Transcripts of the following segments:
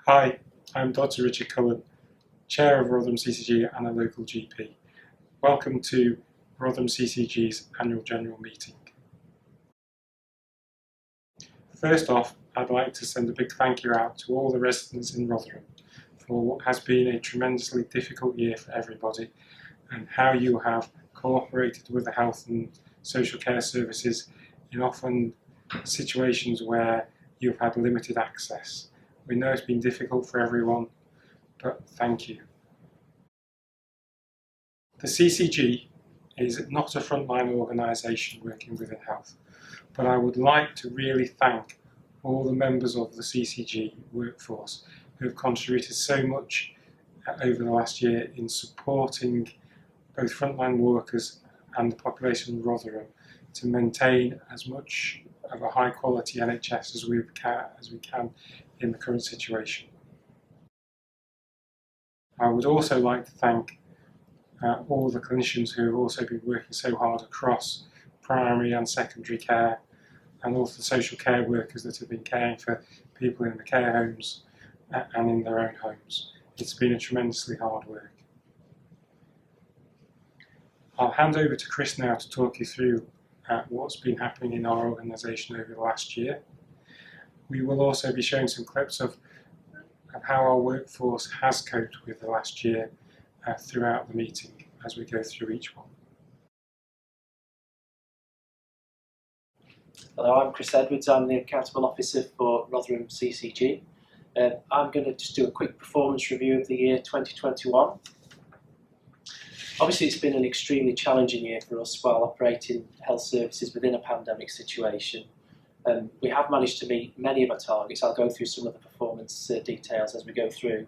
Hi, I'm Dr. Richard Cullen, Chair of Rotherham CCG and a local GP. Welcome to Rotherham CCG's annual general meeting. First off, I'd like to send a big thank you out to all the residents in Rotherham for what has been a tremendously difficult year for everybody and how you have cooperated with the health and social care services in often situations where you've had limited access. We know it's been difficult for everyone, but thank you. The CCG is not a frontline organisation working within health, but I would like to really thank all the members of the CCG workforce who have contributed so much over the last year in supporting both frontline workers and the population of Rotherham to maintain as much of a high quality NHS as we can in the current situation. I would also like to thank all the clinicians who have also been working so hard across primary and secondary care, and also the social care workers that have been caring for people in the care homes and in their own homes. It's been a tremendously hard work. I'll hand over to Chris now to talk you through what's been happening in our organisation over the last year. We will also be showing some clips of how our workforce has coped with the last year throughout the meeting as we go through each one. Hello, I'm Chris Edwards. I'm the Accountable Officer for Rotherham CCG. I'm going to just do a quick performance review of the year 2021. Obviously, it's been an extremely challenging year for us while operating health services within a pandemic situation. We have managed to meet many of our targets. I'll go through some of the performance details as we go through.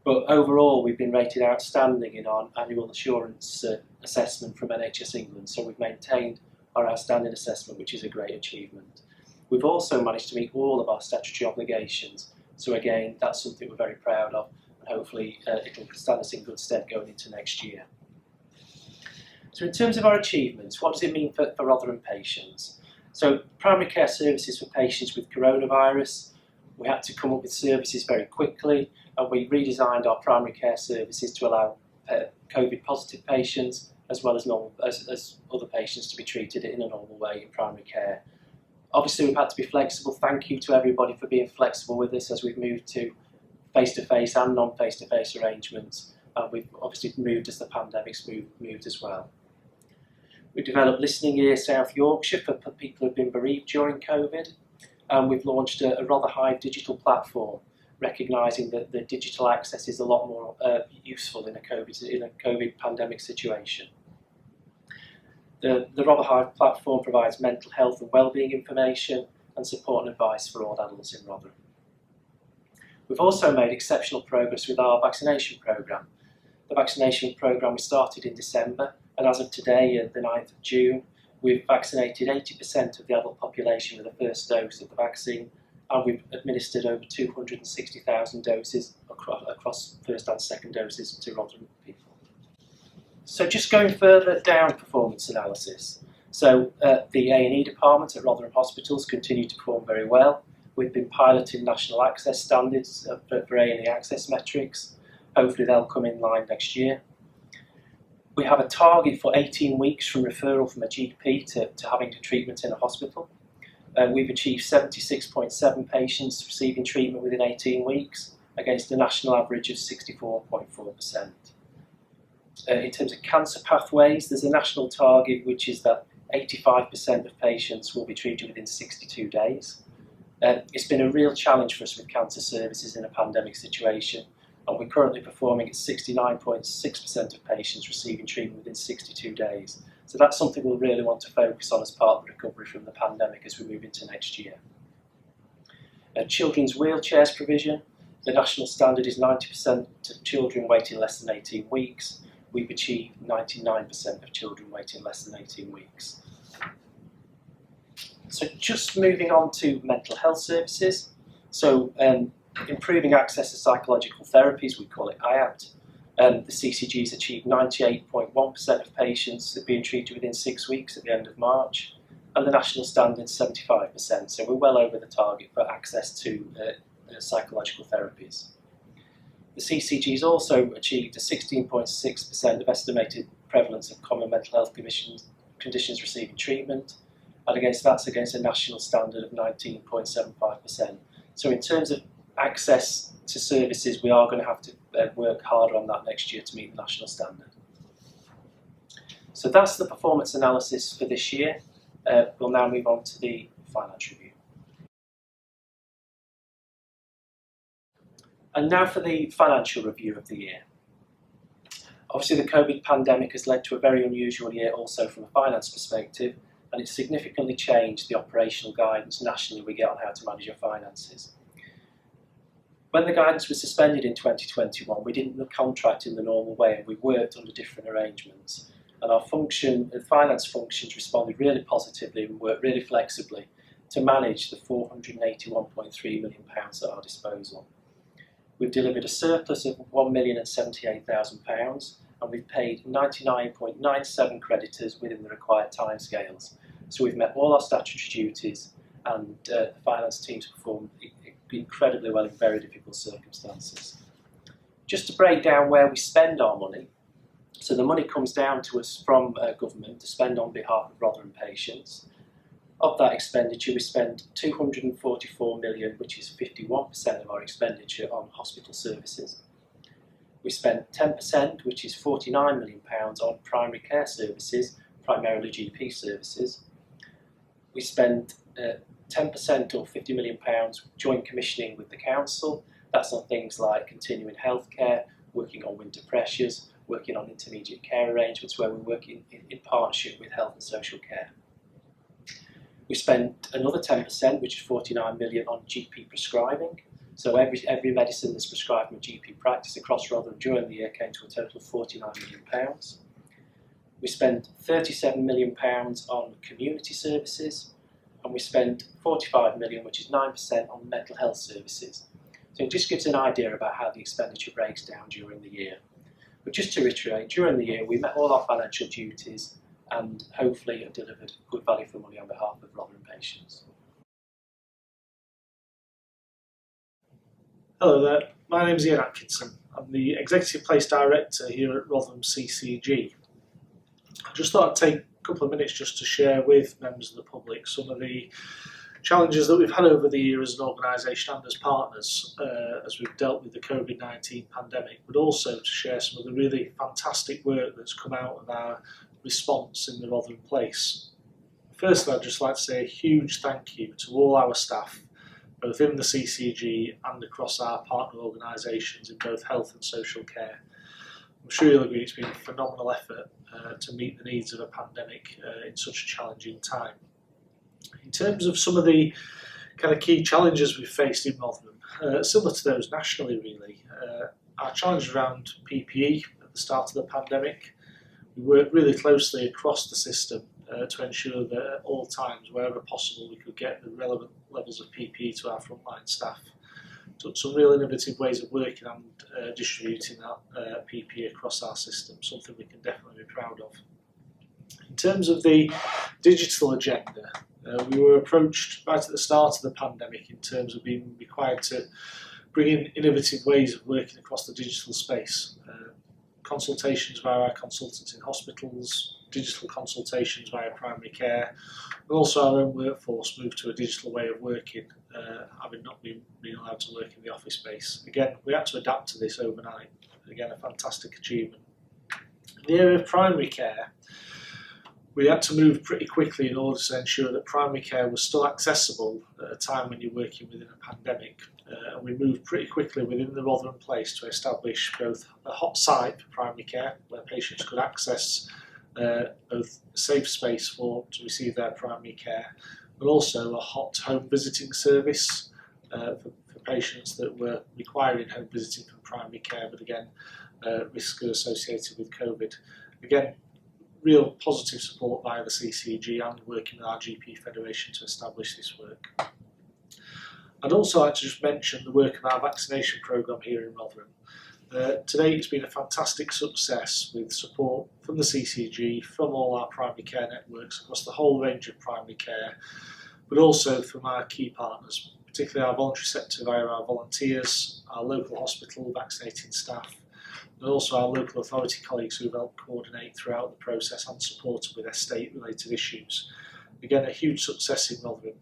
But overall, we've been rated outstanding in our annual assurance assessment from NHS England. So we've maintained our outstanding assessment, which is a great achievement. We've also managed to meet all of our statutory obligations. So again, that's something we're very proud of, and hopefully it'll stand us in good stead going into next year. So in terms of our achievements, what does it mean for Rotherham patients? So primary care services for patients with coronavirus, we had to come up with services very quickly, and we redesigned our primary care services to allow COVID positive patients as well as other patients to be treated in a normal way in primary care. Obviously, we've had to be flexible. Thank you to everybody for being flexible with us as we've moved to face-to-face and non-face-to-face arrangements. And we've obviously moved as the pandemic's moved as well. We developed Listening Ear South Yorkshire for people who've been bereaved during COVID. And we've launched a Rotherhive digital platform, recognising that the digital access is a lot more useful in a COVID pandemic situation. The Rotherhive platform provides mental health and wellbeing information and support and advice for all adults in Rotherham. We've also made exceptional progress with our vaccination programme. The vaccination programme we started in December, and as of today, the 9th of June, we've vaccinated 80% of the adult population with the first dose of the vaccine, and we've administered over 260,000 doses across first and second doses to Rotherham people. So just going further down performance analysis. So the A&E department at Rotherham hospitals continue to perform very well. We've been piloting national access standards for A&E access metrics. Hopefully they'll come in line next year. We have a target for 18 weeks from referral from a GP to having a treatment in a hospital. We've achieved 76.7 patients receiving treatment within 18 weeks against a national average of 64.4%. In terms of cancer pathways, there's a national target which is that 85% of patients will be treated within 62 days. It's been a real challenge for us with cancer services in a pandemic situation, and we're currently performing at 69.6% of patients receiving treatment within 62 days. So that's something we'll really want to focus on as part of the recovery from the pandemic as we move into next year. Children's wheelchairs provision, the national standard is 90% of children waiting less than 18 weeks. We've achieved 99% of children waiting less than 18 weeks. So just moving on to mental health services. So improving access to psychological therapies, we call it IAPT. The CCG's achieved 98.1% of patients being treated within 6 weeks at the end of March, and the national standard is 75%. So we're well over the target for access to psychological therapies. The CCG has also achieved a 16.6% of estimated prevalence of common mental health conditions receiving treatment, and that's against a national standard of 19.75%. So in terms of access to services, we are going to have to work harder on that next year to meet the national standard. So that's the performance analysis for this year. We'll now move on to the finance review. And now for the financial review of the year. Obviously the COVID pandemic has led to a very unusual year also from a finance perspective, and it's significantly changed the operational guidance nationally we get on how to manage your finances. When the guidance was suspended in 2021, we didn't contract in the normal way and we worked under different arrangements. And the finance functions responded really positively and worked really flexibly to manage the £481.3 million at our disposal. We've delivered a surplus of £1,078,000 and we've paid 99.97 creditors within the required timescales. So we've met all our statutory duties, and the finance teams performed incredibly well in very difficult circumstances. Just to break down where we spend our money, so the money comes down to us from government to spend on behalf of Rotherham patients. Of that expenditure, we spend £244 million, which is 51% of our expenditure on hospital services. We spent 10%, which is £49 million, on primary care services, primarily GP services. We spent 10% or £50 million joint commissioning with the council. That's on things like continuing healthcare, working on winter pressures, working on intermediate care arrangements where we're working in partnership with health and social care. We spent another 10%, which is £49 million, on GP prescribing. So every medicine that's prescribed from a GP practice across Rotherham during the year came to a total of £49 million. We spent £37 million on community services, and we spent £45 million, which is 9%, on mental health services. So it just gives an idea about how the expenditure breaks down during the year. But just to reiterate, during the year we met all our financial duties and hopefully have delivered good value for money on behalf of Rotherham patients. Hello there, my name is Ian Atkinson. I'm the Executive Place Director here at Rotherham CCG. I just thought I'd take a couple of minutes just to share with members of the public some of the challenges that we've had over the year as an organisation and as partners as we've dealt with the COVID-19 pandemic, but also to share some of the really fantastic work that's come out of our response in the Rotherham place. Firstly, I'd just like to say a huge thank you to all our staff, both in the CCG and across our partner organisations in both health and social care. I'm sure you'll agree it's been a phenomenal effort to meet the needs of a pandemic in such a challenging time. In terms of some of the kind of key challenges we've faced in Rotherham, similar to those nationally really, our challenge around PPE at the start of the pandemic. We worked really closely across the system to ensure that at all times, wherever possible, we could get the relevant levels of PPE to our frontline staff. Took some real innovative ways of working and distributing that PPE across our system, something we can definitely be proud of. In terms of the digital agenda, we were approached right at the start of the pandemic in terms of being required to bring in innovative ways of working across the digital space. Consultations via our consultants in hospitals, digital consultations via primary care, and also our own workforce moved to a digital way of working, having not been allowed to work in the office space. Again, we had to adapt to this overnight. Again, a fantastic achievement. In the area of primary care, we had to move pretty quickly in order to ensure that primary care was still accessible at a time when you're working within a pandemic. And we moved pretty quickly within the Rotherham place to establish both a hot site for primary care, where patients could access both a safe space to receive their primary care, but also a hot home visiting service for patients that were requiring home visiting for primary care, but again, risks associated with COVID. Again, real positive support via the CCG and working with our GP Federation to establish this work. I'd also like to just mention the work of our vaccination programme here in Rotherham. To date it's been a fantastic success with support from the CCG, from all our primary care networks across the whole range of primary care, but also from our key partners, particularly our voluntary sector via our volunteers, our local hospital vaccinating staff, and also our local authority colleagues who have helped coordinate throughout the process and supported with estate-related issues. Again, a huge success in Rotherham.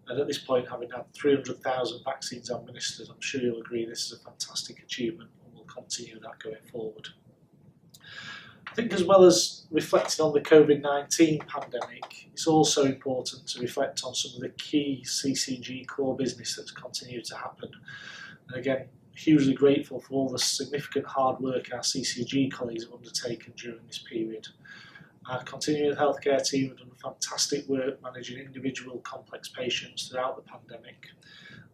And at this point, having had 300,000 vaccines administered, I'm sure you'll agree this is a fantastic achievement, and we'll continue that going forward. I think as well as reflecting on the COVID-19 pandemic, it's also important to reflect on some of the key CCG core business that's continued to happen. And again, hugely grateful for all the significant hard work our CCG colleagues have undertaken during this period. Our continuing healthcare team have done fantastic work managing individual complex patients throughout the pandemic.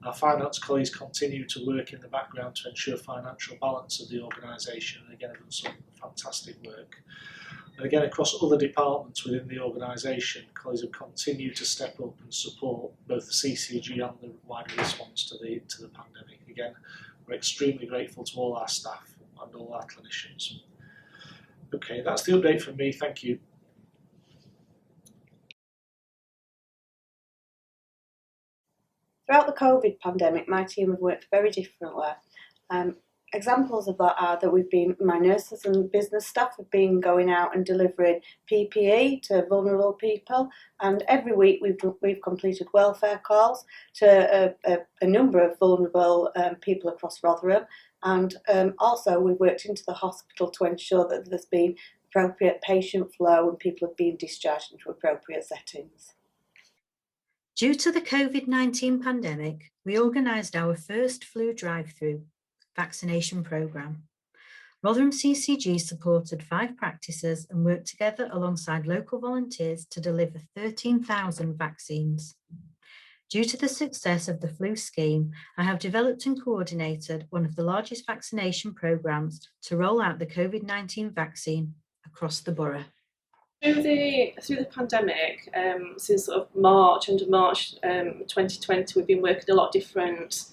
Our finance colleagues continue to work in the background to ensure financial balance of the organisation, and again have done some fantastic work. And again, across other departments within the organisation, colleagues have continued to step up and support both the CCG and the wider response to the pandemic. Again, we're extremely grateful to all our staff and all our clinicians. Okay, that's the update from me. Thank you. Throughout the COVID pandemic, my team have worked very differently. Examples of that are that my nurses and business staff have been going out and delivering PPE to vulnerable people, and every week we've completed welfare calls to a number of vulnerable people across Rotherham, and also we've worked into the hospital to ensure that there's been appropriate patient flow and people have been discharged into appropriate settings. Due to the COVID-19 pandemic, we organised our first flu drive-through vaccination programme. Rotherham CCG supported 5 practices and worked together alongside local volunteers to deliver 13,000 vaccines. Due to the success of the flu scheme, I have developed and coordinated one of the largest vaccination programmes to roll out the COVID-19 vaccine across the borough. Through the pandemic, since sort of March 2020, we've been working a lot different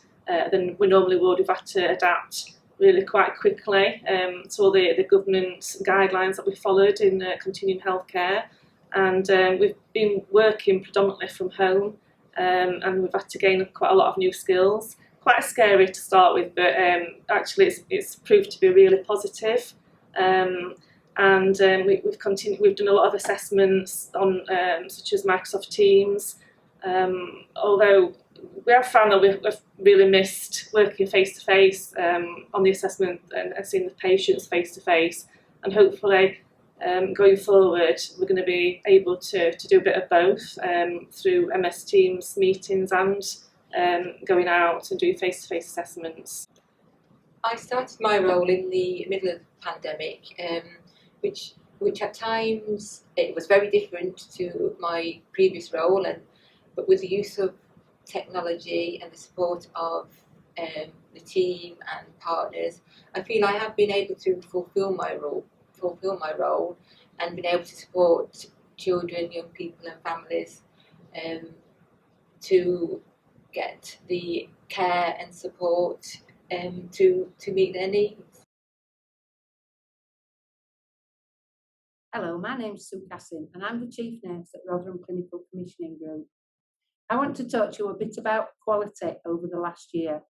than we normally would. We've had to adapt really quite quickly to all the government guidelines that we followed in continuing healthcare, and we've been working predominantly from home, and we've had to gain quite a lot of new skills. Quite scary to start with, but actually it's proved to be really positive. We've continued. We've done a lot of assessments on such as Microsoft Teams. Although we have found that we've really missed working face to face on the assessment and seeing the patients face to face. And hopefully, going forward, we're going to be able to do a bit of both through MS Teams meetings and going out and doing face to face assessments. I started my role in the middle of the pandemic. Which at times it was very different to my previous role, but with the use of technology and the support of the team and partners, I feel I have been able to fulfil my role and been able to support children, young people and families to get the care and support to meet their needs. Hello, my name's Sue Cassin and I'm the Chief Nurse at Rotherham Clinical Commissioning Group. I want to talk to you a bit about quality over the last year.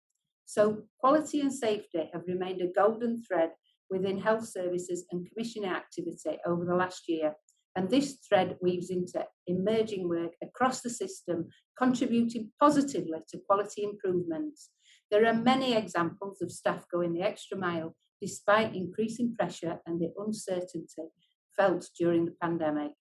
So quality and safety have remained a golden thread within health services and commissioning activity over the last year, and this thread weaves into emerging work across the system, contributing positively to quality improvements. There are many examples of staff going the extra mile despite increasing pressure and the uncertainty felt during the pandemic.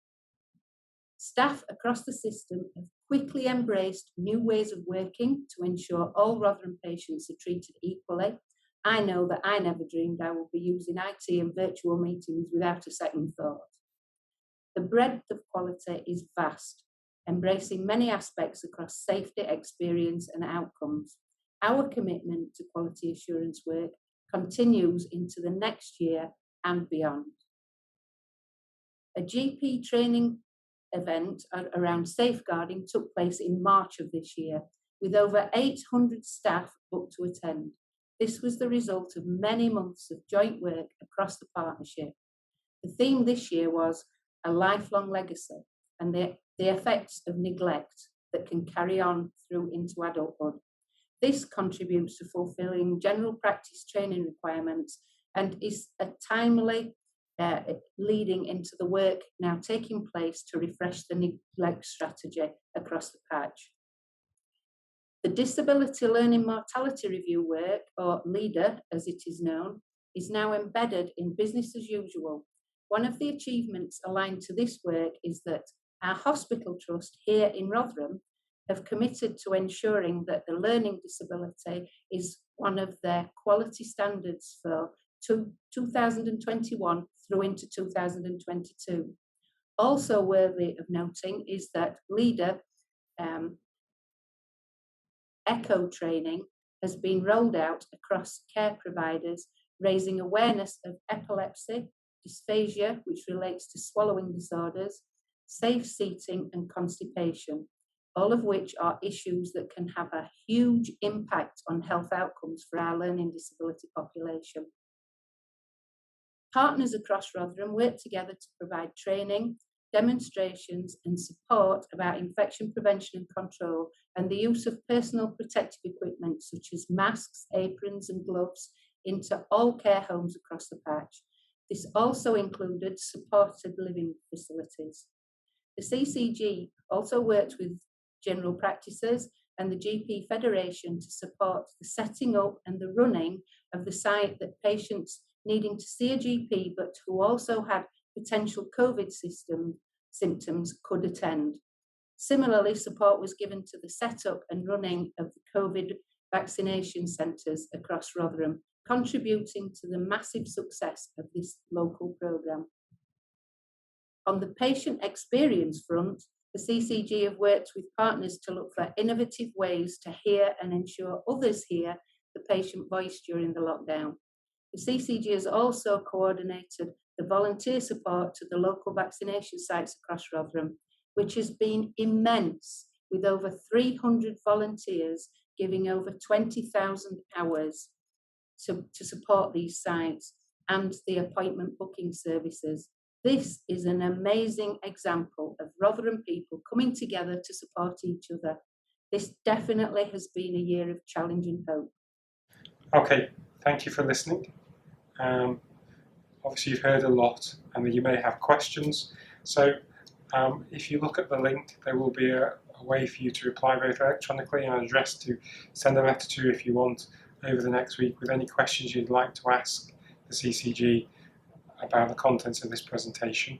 Staff across the system have quickly embraced new ways of working to ensure all Rotherham patients are treated equally. I know that I never dreamed I would be using IT and virtual meetings without a second thought. The breadth of quality is vast, embracing many aspects across safety, experience and outcomes. Our commitment to quality assurance work continues into the next year and beyond. A GP training event around safeguarding took place in March of this year, with over 800 staff booked to attend. This was the result of many months of joint work across the partnership. The theme this year was a lifelong legacy and the effects of neglect that can carry on through into adulthood. This contributes to fulfilling general practice training requirements and is a timely leading into the work now taking place to refresh the neglect strategy across the patch. The Disability Learning Mortality Review work, or LEADER as it is known, is now embedded in business as usual. One of the achievements aligned to this work is that our hospital trust here in Rotherham have committed to ensuring that the learning disability is one of their quality standards for 2021 through into 2022. Also worthy of noting is that LEADER ECHO training has been rolled out across care providers, raising awareness of epilepsy, dysphagia, which relates to swallowing disorders, safe seating and constipation, all of which are issues that can have a huge impact on health outcomes for our learning disability population. Partners across Rotherham work together to provide training, demonstrations and support about infection prevention and control and the use of personal protective equipment such as masks, aprons and gloves into all care homes across the patch. This also included supported living facilities. The CCG also worked with general practices and the GP Federation to support the setting up and the running of the site that patients needing to see a GP but who also had potential COVID symptoms could attend. Similarly, support was given to the setup and running of the COVID vaccination centres across Rotherham, contributing to the massive success of this local programme. On the patient experience front, the CCG have worked with partners to look for innovative ways to hear and ensure others hear the patient voice during the lockdown. The CCG has also coordinated the volunteer support to the local vaccination sites across Rotherham, which has been immense, with over 300 volunteers giving over 20,000 hours to support these sites and the appointment booking services. This is an amazing example of Rotherham people coming together to support each other. This definitely has been a year of challenge and hope. Okay, thank you for listening. Obviously you've heard a lot and you may have questions. So if you look at the link, there will be a way for you to reply both electronically and an address to send a letter to if you want over the next week with any questions you'd like to ask the CCG about the contents of this presentation.